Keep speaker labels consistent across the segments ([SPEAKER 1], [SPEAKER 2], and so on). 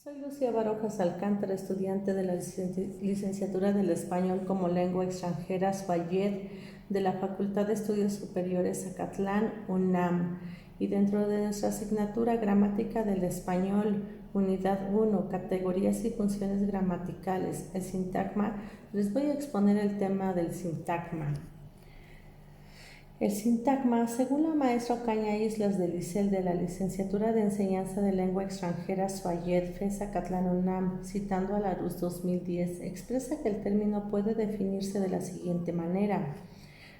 [SPEAKER 1] Soy Lucía Barojas Alcántara, estudiante de la licenciatura del Español como Lengua Extranjera SFAYED de la Facultad de Estudios Superiores Zacatlán, UNAM, y dentro de nuestra asignatura Gramática del Español, Unidad 1, Categorías y Funciones Gramaticales, el sintagma, les voy a exponer el tema del sintagma. El sintagma, según la maestra Ocaña Islas de Licel de la Licenciatura de Enseñanza de Lengua Extranjera SFAYED FE Zacatlán UNAM, citando a Larousse 2010, expresa que el término puede definirse de la siguiente manera.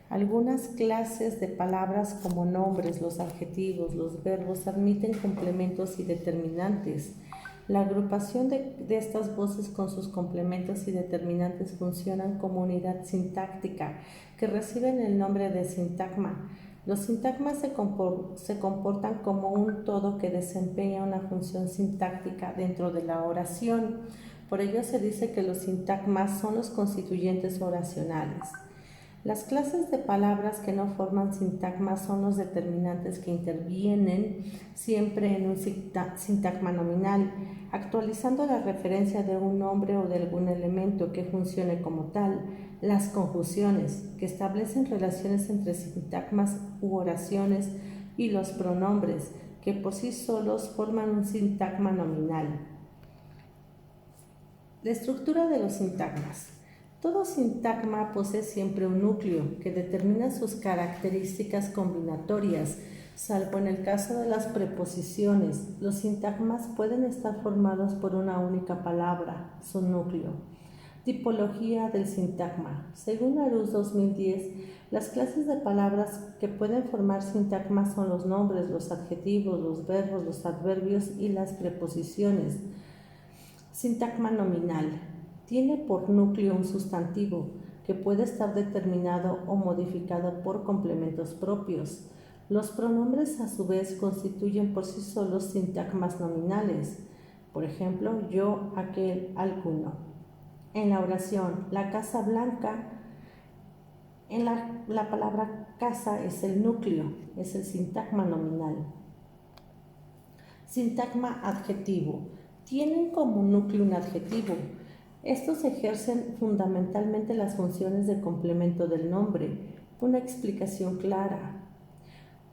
[SPEAKER 1] Algunas clases de palabras como nombres, los adjetivos, los verbos admiten complementos y determinantes. La agrupación de estas voces con sus complementos y determinantes funcionan como unidad sintáctica, que reciben el nombre de sintagma. Los sintagmas se comportan como un todo que desempeña una función sintáctica dentro de la oración. Por ello se dice que los sintagmas son los constituyentes oracionales. Las clases de palabras que no forman sintagmas son los determinantes que intervienen siempre en un sintagma nominal, actualizando la referencia de un nombre o de algún elemento que funcione como tal. Las conjunciones, que establecen relaciones entre sintagmas u oraciones, y los pronombres, que por sí solos forman un sintagma nominal. La estructura de los sintagmas. Todo sintagma posee siempre un núcleo que determina sus características combinatorias, salvo en el caso de las preposiciones. Los sintagmas pueden estar formados por una única palabra, su núcleo. Tipología del sintagma. Según Larousse 2010, las clases de palabras que pueden formar sintagmas son los nombres, los adjetivos, los verbos, los adverbios y las preposiciones. Sintagma nominal. Tiene por núcleo un sustantivo que puede estar determinado o modificado por complementos propios. Los pronombres a su vez constituyen por sí solos sintagmas nominales. Por ejemplo, yo, aquel, alguno. En la oración, la casa blanca, la palabra casa es el núcleo, es el sintagma nominal. Sintagma adjetivo. Tienen como núcleo un adjetivo. Estos ejercen fundamentalmente las funciones de complemento del nombre, una explicación clara.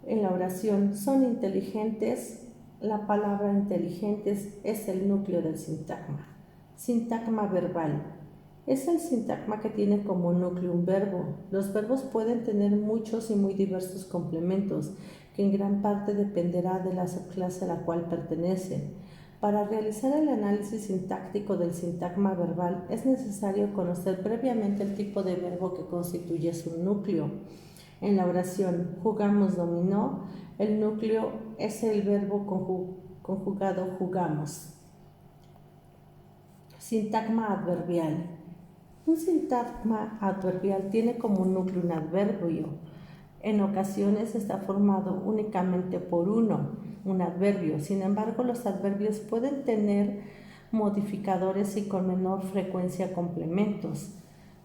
[SPEAKER 1] En la oración, son inteligentes, la palabra inteligentes es el núcleo del sintagma. Sintagma verbal. Es el sintagma que tiene como núcleo un verbo. Los verbos pueden tener muchos y muy diversos complementos, que en gran parte dependerá de la subclase a la cual pertenecen. Para realizar el análisis sintáctico del sintagma verbal es necesario conocer previamente el tipo de verbo que constituye su núcleo. En la oración jugamos dominó, el núcleo es el verbo conjugado jugamos. Sintagma adverbial. Un sintagma adverbial tiene como núcleo un adverbio. En ocasiones está formado únicamente por un adverbio. Sin embargo, los adverbios pueden tener modificadores y con menor frecuencia complementos.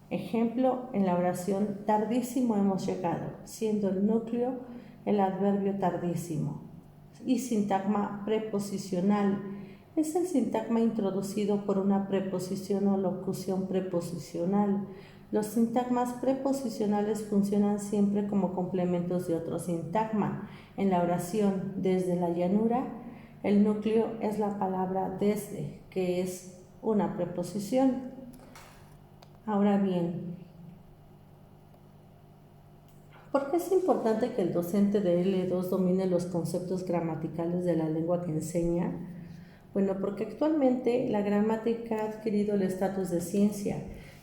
[SPEAKER 1] Ejemplo, en la oración tardísimo hemos llegado, siendo el núcleo el adverbio tardísimo. Y sintagma preposicional. Es el sintagma introducido por una preposición o locución preposicional. Los sintagmas preposicionales funcionan siempre como complementos de otro sintagma. En la oración desde la llanura, el núcleo es la palabra desde, que es una preposición. Ahora bien, ¿por qué es importante que el docente de L2 domine los conceptos gramaticales de la lengua que enseña? Bueno, porque actualmente la gramática ha adquirido el estatus de ciencia,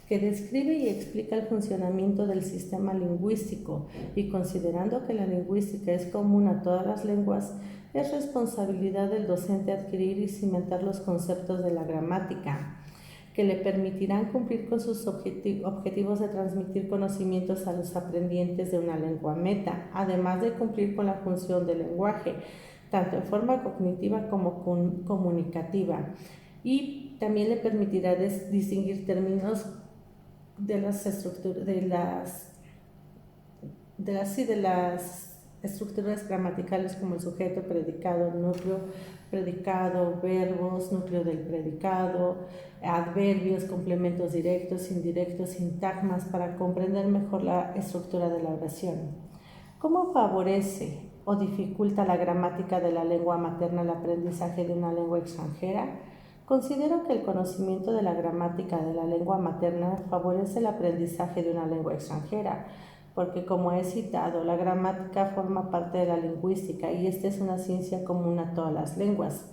[SPEAKER 1] que describe y explica el funcionamiento del sistema lingüístico, y considerando que la lingüística es común a todas las lenguas, es responsabilidad del docente adquirir y cimentar los conceptos de la gramática, que le permitirán cumplir con sus objetivos de transmitir conocimientos a los aprendientes de una lengua meta, además de cumplir con la función del lenguaje, tanto en forma cognitiva como comunicativa, y también le permitirá distinguir términos de las estructuras gramaticales como el sujeto, predicado, núcleo, predicado, verbos, núcleo del predicado, adverbios, complementos directos, indirectos, sintagmas, para comprender mejor la estructura de la oración. ¿Cómo favorece o dificulta la gramática de la lengua materna el aprendizaje de una lengua extranjera? Considero que el conocimiento de la gramática de la lengua materna favorece el aprendizaje de una lengua extranjera, porque, como he citado, la gramática forma parte de la lingüística y esta es una ciencia común a todas las lenguas.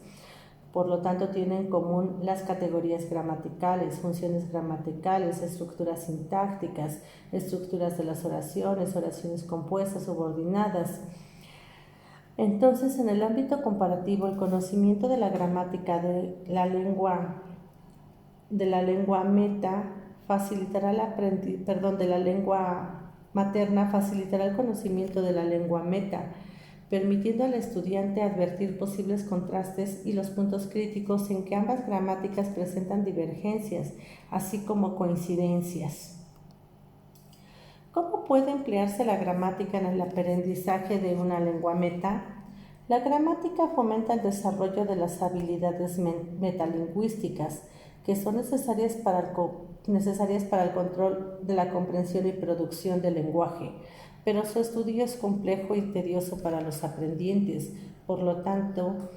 [SPEAKER 1] Por lo tanto, tiene en común las categorías gramaticales, funciones gramaticales, estructuras sintácticas, estructuras de las oraciones, oraciones compuestas, subordinadas. Entonces, en el ámbito comparativo, el conocimiento de la gramática de la lengua materna facilitará el conocimiento de la lengua meta, permitiendo al estudiante advertir posibles contrastes y los puntos críticos en que ambas gramáticas presentan divergencias, así como coincidencias. ¿Cómo puede emplearse la gramática en el aprendizaje de una lengua meta? La gramática fomenta el desarrollo de las habilidades metalingüísticas que son necesarias para el control de la comprensión y producción del lenguaje, pero su estudio es complejo y tedioso para los aprendientes. Por lo tanto,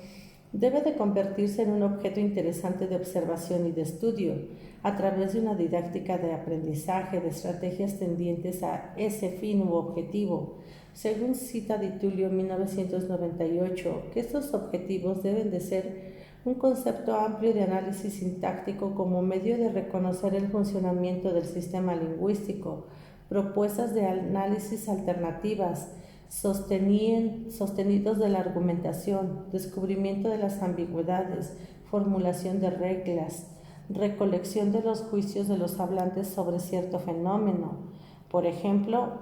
[SPEAKER 1] debe de convertirse en un objeto interesante de observación y de estudio, a través de una didáctica de aprendizaje, de estrategias tendientes a ese fin u objetivo. Según cita Di Tullio en 1998, que estos objetivos deben de ser un concepto amplio de análisis sintáctico como medio de reconocer el funcionamiento del sistema lingüístico, propuestas de análisis alternativas, sostenidos de la argumentación, descubrimiento de las ambigüedades, formulación de reglas, recolección de los juicios de los hablantes sobre cierto fenómeno. Por ejemplo,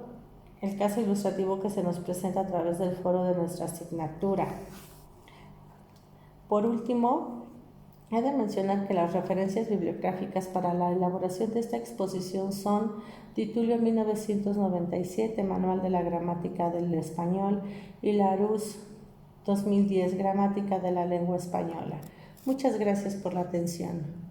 [SPEAKER 1] el caso ilustrativo que se nos presenta a través del foro de nuestra asignatura. Por último, he de mencionar que las referencias bibliográficas para la elaboración de esta exposición son Di Tullio 1997, Manual de la Gramática del Español, y Larousse 2010, Gramática de la Lengua Española. Muchas gracias por la atención.